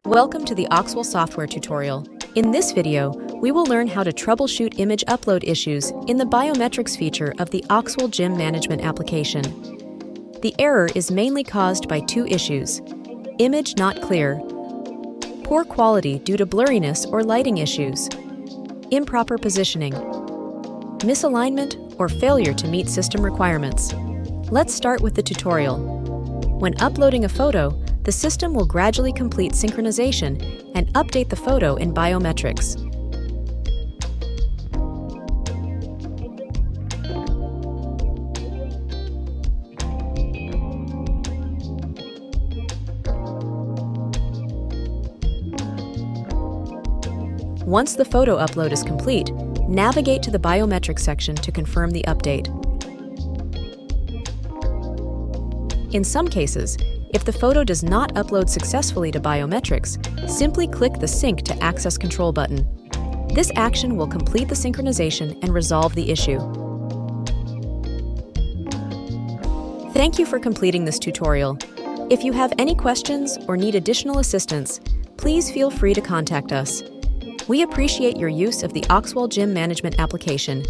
Welcome to the Auxwall software tutorial. In this video, we will learn how to troubleshoot image upload issues in the biometrics feature of the Auxwall Gym Management Application. The error is mainly caused by two issues: image not clear, poor quality due to blurriness or lighting issues, improper positioning, misalignment, or failure to meet system requirements. Let's start with the tutorial. When uploading a photo, the system will gradually complete synchronization and update the photo in biometrics. Once the photo upload is complete, navigate to the biometrics section to confirm the update. In some cases, if the photo does not upload successfully to biometrics, simply click the Sync to Access Control button. This action will complete the synchronization and resolve the issue. Thank you for completing this tutorial. If you have any questions or need additional assistance, please feel free to contact us. We appreciate your use of the Auxwall Gym Management Application.